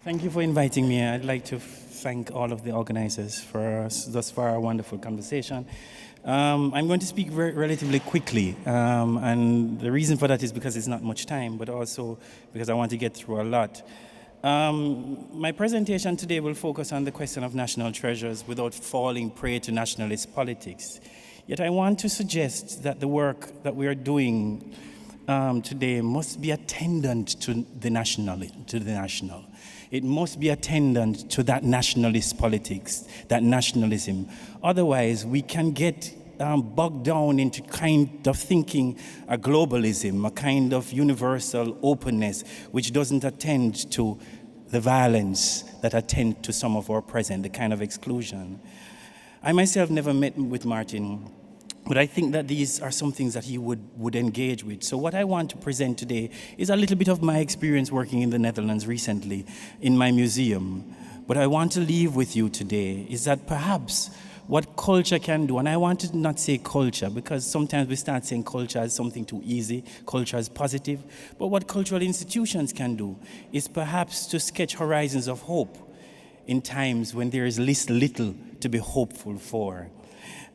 Thank you for inviting me. I'd like to thank all of the organizers for thus far a wonderful conversation. I'm going to speak relatively quickly, and the reason for that is because it's not much time, but also because I want to get through a lot. My presentation today will focus on the question of national treasures without falling prey to nationalist politics. Yet I want to suggest that the work that we are doing today must be attendant to the national. It must be attendant to that nationalist politics, that nationalism. Otherwise, we can get bogged down into kind of thinking a globalism, a kind of universal openness, which doesn't attend to the violence that attend to some of our present, the kind of exclusion. I myself never met with Martin, but I think that these are some things that he would engage with. So what I want to present today is a little bit of my experience working in the Netherlands recently in my museum. But I want to leave with you today is that perhaps what culture can do, and I want to not say culture because sometimes we start saying culture as something too easy, culture as positive, but what cultural institutions can do is perhaps to sketch horizons of hope in times when there is little to be hopeful for.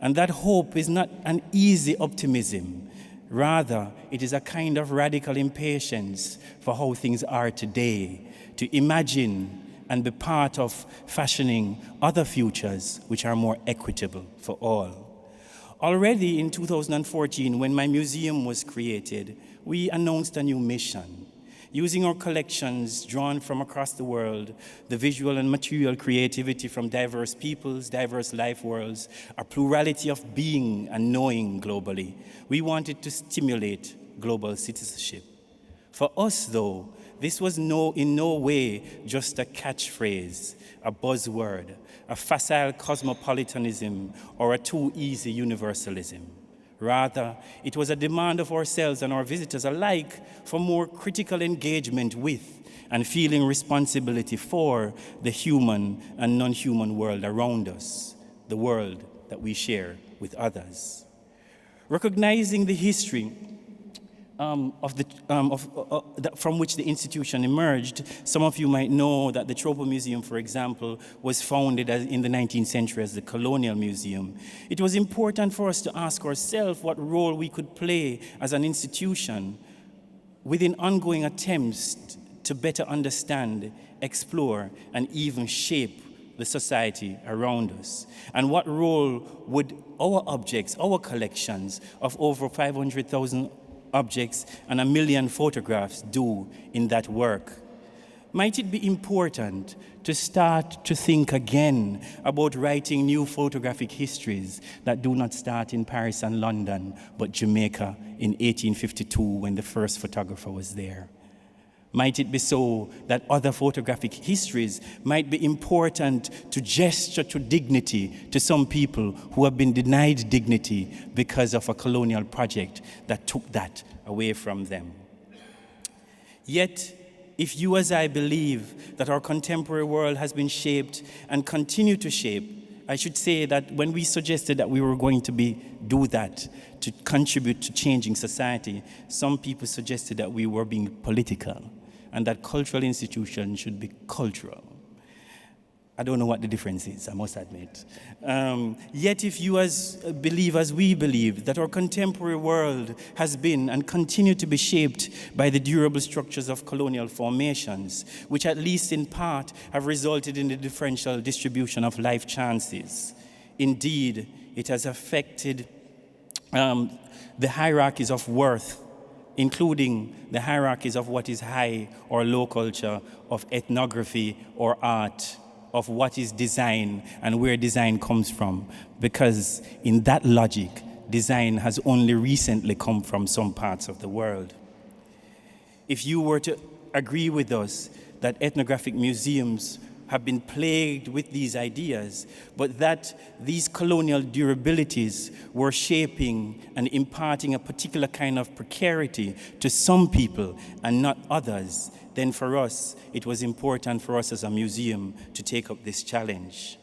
And that hope is not an easy optimism. Rather, it is a kind of radical impatience for how things are today, to imagine and be part of fashioning other futures which are more equitable for all. Already in 2014, when my museum was created, we announced a new mission. Using our collections drawn from across the world, the visual and material creativity from diverse peoples, diverse life worlds, a plurality of being and knowing globally, we wanted to stimulate global citizenship. For us, though, this was in no way just a catchphrase, a buzzword, a facile cosmopolitanism, or a too easy universalism. Rather, it was a demand of ourselves and our visitors alike for more critical engagement with and feeling responsibility for the human and non-human world around us, the world that we share with others. Recognizing the history from which the institution emerged, some of you might know that the Tropenmuseum, for example, was founded in the 19th century as the Colonial Museum. It was important for us to ask ourselves what role we could play as an institution within ongoing attempts to better understand, explore, and even shape the society around us. And what role would our objects, our collections of over 500,000 objects and 1 million photographs do in that work? Might it be important to start to think again about writing new photographic histories that do not start in Paris and London, but Jamaica in 1852 when the first photographer was there? Might it be so that other photographic histories might be important to gesture to dignity to some people who have been denied dignity because of a colonial project that took that away from them? Yet, if you as I believe that our contemporary world has been shaped and continue to shape, I should say that when we suggested that we were going to do that, to contribute to changing society, some people suggested that we were being political, and that cultural institutions should be cultural. I don't know what the difference is, I must admit. Yet if you believe as we believe that our contemporary world has been and continue to be shaped by the durable structures of colonial formations, which at least in part have resulted in the differential distribution of life chances. Indeed, it has affected the hierarchies of worth, including the hierarchies of what is high or low culture, of ethnography or art, of what is design and where design comes from. Because in that logic, design has only recently come from some parts of the world. If you were to agree with us that ethnographic museums have been plagued with these ideas, but that these colonial durabilities were shaping and imparting a particular kind of precarity to some people and not others, then for us, it was important for us as a museum to take up this challenge.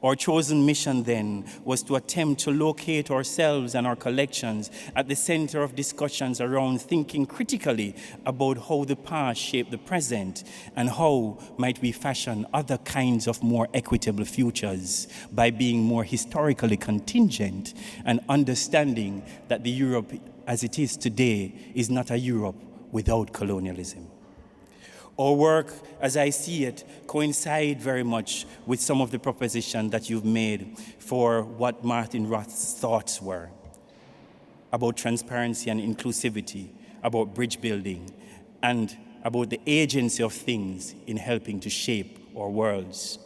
Our chosen mission then was to attempt to locate ourselves and our collections at the center of discussions around thinking critically about how the past shaped the present and how might we fashion other kinds of more equitable futures by being more historically contingent and understanding that the Europe as it is today is not a Europe without colonialism. Our work, as I see it, coincide very much with some of the propositions that you've made for what Martin Roth's thoughts were about transparency and inclusivity, about bridge building, and about the agency of things in helping to shape our worlds.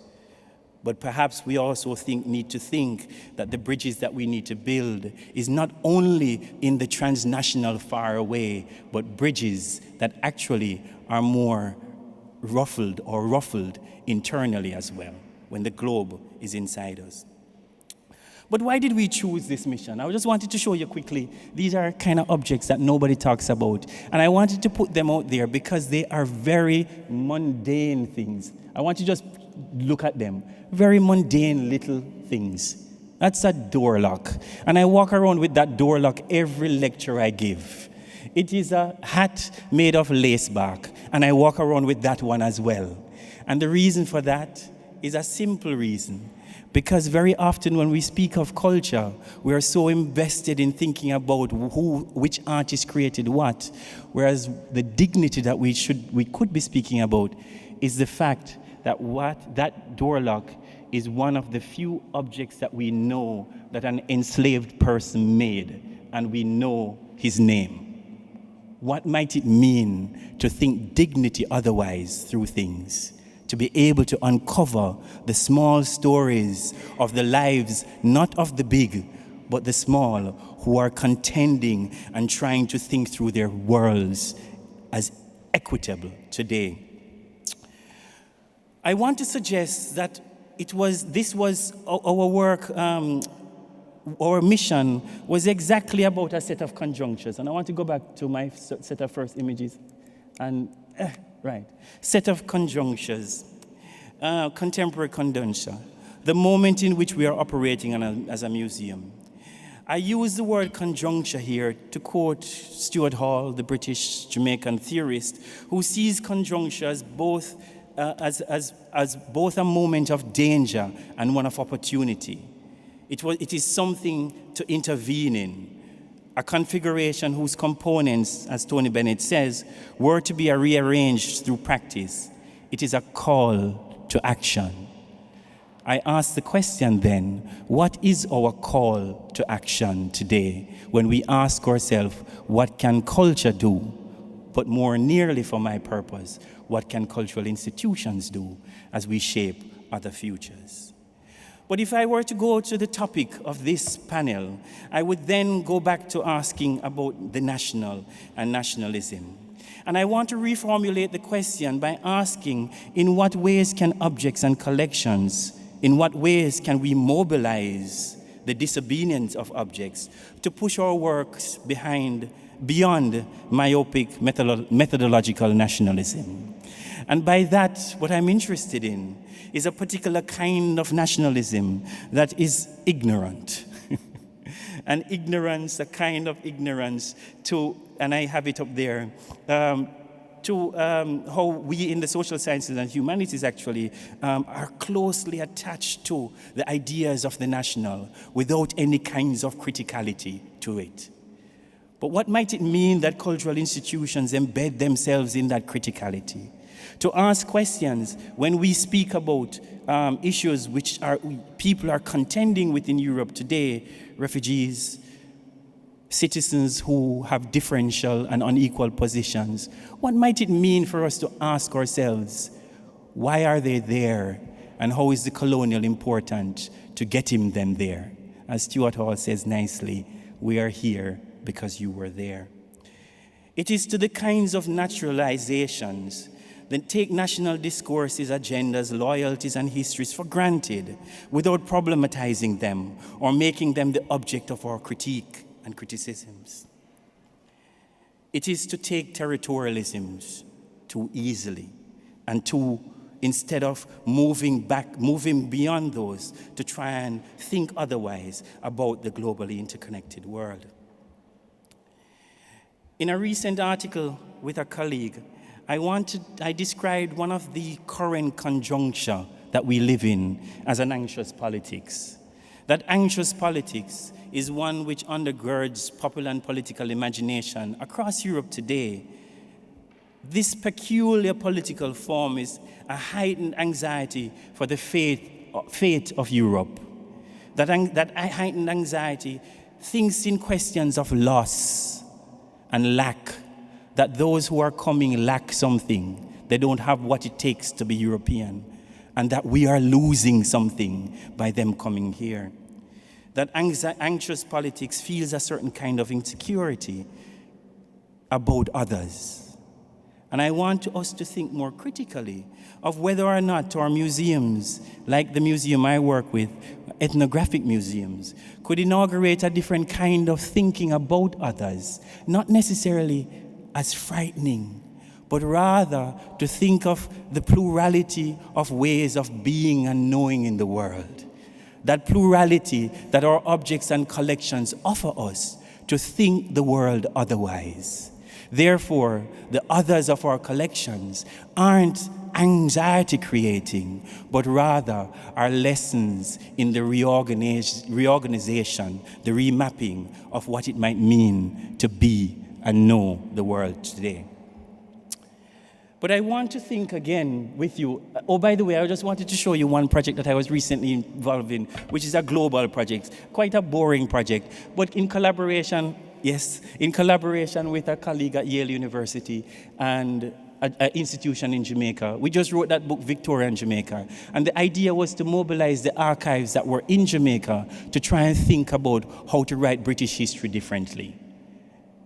But perhaps we also need to think that the bridges that we need to build is not only in the transnational far away, but bridges that actually are more ruffled internally as well, when the globe is inside us. But why did we choose this mission? I just wanted to show you quickly. These are kind of objects that nobody talks about. And I wanted to put them out there because they are very mundane things. I want you to just look at them. Very mundane little things. That's a door lock. And I walk around with that door lock every lecture I give. It is a hat made of lace bark, and I walk around with that one as well. And the reason for that is a simple reason. Because very often when we speak of culture, we are so invested in thinking about which artist created what, whereas the dignity that we could be speaking about is the fact that that door lock is one of the few objects that we know that an enslaved person made, and we know his name. What might it mean to think dignity otherwise through things? To be able to uncover the small stories of the lives, not of the big, but the small, who are contending and trying to think through their worlds as equitable today. I want to suggest that this was our work. Our mission was exactly about a set of conjunctures. And I want to go back to my set of first images. And, right. Set of conjunctures. Contemporary conjuncture. The moment in which we are operating as a museum. I use the word conjuncture here to quote Stuart Hall, the British Jamaican theorist, who sees conjuncture as both both a moment of danger and one of opportunity. It is something to intervene in, a configuration whose components, as Tony Bennett says, were to be rearranged through practice. It is a call to action. I ask the question then, what is our call to action today when we ask ourselves, what can culture do? But more nearly for my purpose, what can cultural institutions do as we shape other futures? But if I were to go to the topic of this panel, I would then go back to asking about the national and nationalism. And I want to reformulate the question by asking, in what ways can objects and collections, in what ways can we mobilize the disobedience of objects to push our works beyond myopic methodological nationalism? And by that, what I'm interested in is a particular kind of nationalism that is ignorant. And ignorance, a kind of ignorance to, and I have it up there, to how we in the social sciences and humanities actually are closely attached to the ideas of the national without any kinds of criticality to it. But what might it mean that cultural institutions embed themselves in that criticality? To ask questions when we speak about issues which people are contending with in Europe today, refugees, citizens who have differential and unequal positions. What might it mean for us to ask ourselves, why are they there? And how is the colonial important to get them there? As Stuart Hall says nicely, we are here because you were there. It is to the kinds of naturalizations that take national discourses, agendas, loyalties, and histories for granted without problematizing them or making them the object of our critique and criticisms. It is to take territorialisms too easily and too instead of moving beyond those to try and think otherwise about the globally interconnected world. In a recent article with a colleague, I described one of the current conjuncture that we live in as an anxious politics. That anxious politics is one which undergirds popular and political imagination across Europe today. This peculiar political form is a heightened anxiety for the fate of Europe. That heightened anxiety thinks in questions of loss and lack, that those who are coming lack something. They don't have what it takes to be European, and that we are losing something by them coming here. That anxious politics feels a certain kind of insecurity about others. And I want us to think more critically of whether or not our museums, like the museum I work with, ethnographic museums, could inaugurate a different kind of thinking about others, not necessarily as frightening, but rather to think of the plurality of ways of being and knowing in the world. That plurality that our objects and collections offer us to think the world otherwise. Therefore, the others of our collections aren't anxiety-creating, but rather are lessons in the reorganization, the remapping of what it might mean to be and know the world today. But I want to think again with you. Oh, by the way, I just wanted to show you one project that I was recently involved in, which is a global project, quite a boring project, but in collaboration with a colleague at Yale University and an institution in Jamaica. We just wrote that book, Victoria in Jamaica. And the idea was to mobilize the archives that were in Jamaica to try and think about how to write British history differently.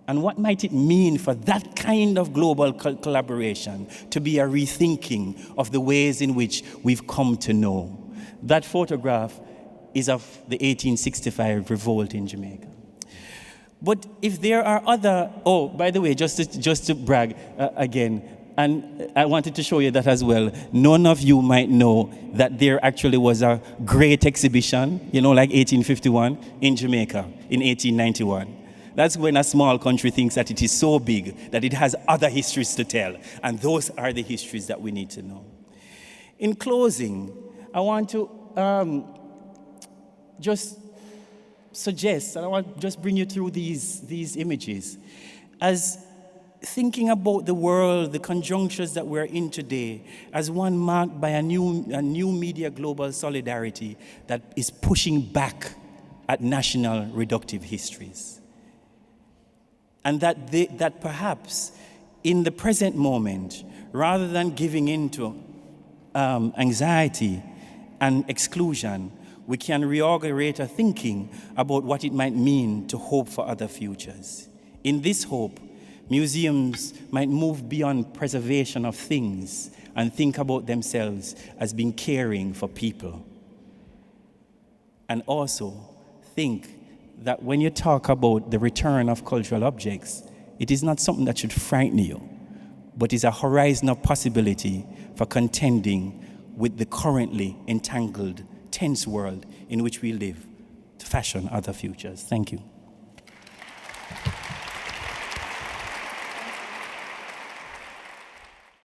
And what might it mean for that kind of global collaboration to be a rethinking of the ways in which we've come to know? That photograph is of the 1865 revolt in Jamaica. But if there are other, oh, by the way, just to brag again, and I wanted to show you that as well. None of you might know that there actually was a great exhibition, like 1851 in Jamaica in 1891. That's when a small country thinks that it is so big that it has other histories to tell. And those are the histories that we need to know. In closing, I want to just suggest, and I want to just bring you through these images, as thinking about the world, the conjunctures that we're in today, as one marked by a new media global solidarity that is pushing back at national reductive histories. And that perhaps in the present moment, rather than giving into anxiety and exclusion, we can reorganize our thinking about what it might mean to hope for other futures. In this hope, museums might move beyond preservation of things and think about themselves as being caring for people. And also think that when you talk about the return of cultural objects, it is not something that should frighten you, but is a horizon of possibility for contending with the currently entangled, tense world in which we live to fashion other futures. Thank you.